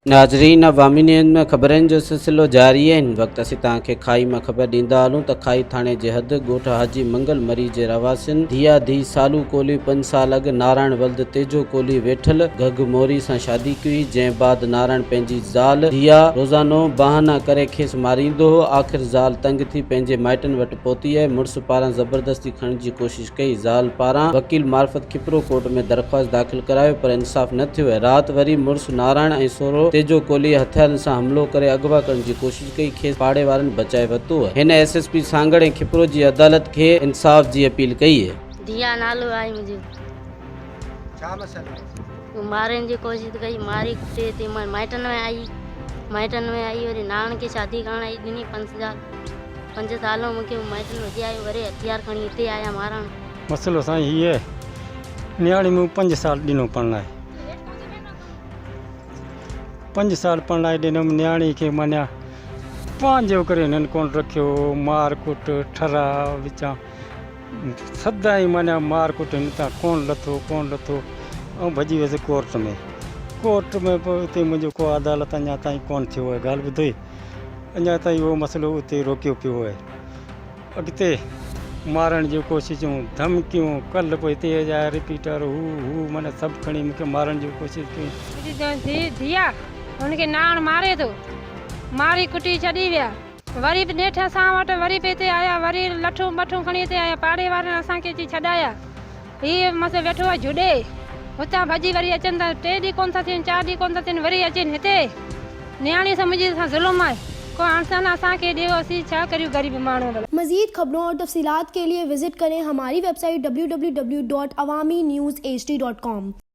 नाज़रीन, अवामी न्यूज़ में ख़बरनि जो सिलसिलो जारी है। इन वक़्तु असीं तव्हांखे खाई में ख़बर ॾींदा हलूं त खाई थाणे जे हद ॻोठ हाजी मंगल मरी जे रवासिन धीया धी सालू कोली 5 साल अॻु नारायण वल्द तेजो कोली वेठल घग मोरी सां शादी कई, जंहिं बाद नारायण पंहिंजी ज़ाल धीया रोज़ानो बहाना करे खेसि मारींदो हो। आख़िर ज़ाल तंग थी पंहिंजे माइटनि वटि पहुती आहे। मुड़ुस पारां ज़बरदस्ती खणण जी कोशिश कई। ज़ाल पारां वकील मार्फत खिपरो कोर्ट में दरख़्वास्त दाख़िल करायो, पर इंसाफ़ न थियो आहे। राति वरी मुड़ुस नारायण ऐं सोरो तेजो कोली हथियारनि सां हमलो करे अगवा करण जी कोशिश कई। खेसि पाड़े वारनि बचाए वरितो आहे। हिन SSP सांगड़ ऐं खिपरो जी अदालत खे इंसाफ़ जी अपील कई आहे। दिया नालो आहे मुंहिंजो। छा मसइलो? मारण जी कोशिश कई, मारी कुटे थी। मां माइटनि में आई वरी नान खे शादी करण आई ॾिनी 5 साल मूंखे माइटनि में आयो, वरी हथियार खणी हिते आया मारण। मसलो साईं हीअ आहे, न्याणी मूं 5 साल ॾिनो पढ़ाए, 5 साल पढ़ाए ॾिनमि। न्याणी खे माना पंहिंजो करे हिननि कोन रखियो, मार कुट ठरा विचां सदाई माना मार कुट हिन तां कोन लथो ऐं भॼी वियुसि कोर्ट में। पोइ उते मुंहिंजो को अदालत अञा ताईं कोन थियो आहे। ॻाल्हि ॿुधोई, अञा ताईं उहो मसइलो उते रोकियो पियो आहे। अॻिते मारण जी कोशिशूं, धमकियूं, कल्ह पोइ तेज़ आहे रिपीटर हू माना सभु खणी मूंखे मारण जी कोशिशि कई। धीया हुनखे नाण मारे थो, मारी कुटी छॾी विया। वरी बि नेठ असां वटि वरी बि हिते आया, वरी लठूं बठूं खणी हिते आया। पाड़े वारनि असांखे अची छॾाया। हीअ मस वेठो आहे जुॾे, हुतां भॼी वरी अचनि था। 3 ॾींहं कोन था थियनि, 4 ॾींहं कोन था थियनि, वरी अचनि हिते। न्याणी सां मुंहिंजे सां ज़ुल्म आहे। को आंसन असांखे ॾियो, असीं छा करियूं ग़रीब माण्हू। मज़ीद खबरों और तफसीलात के लिए विजिट करें हमारी वेबसाइट www.awamiNewsHD.com।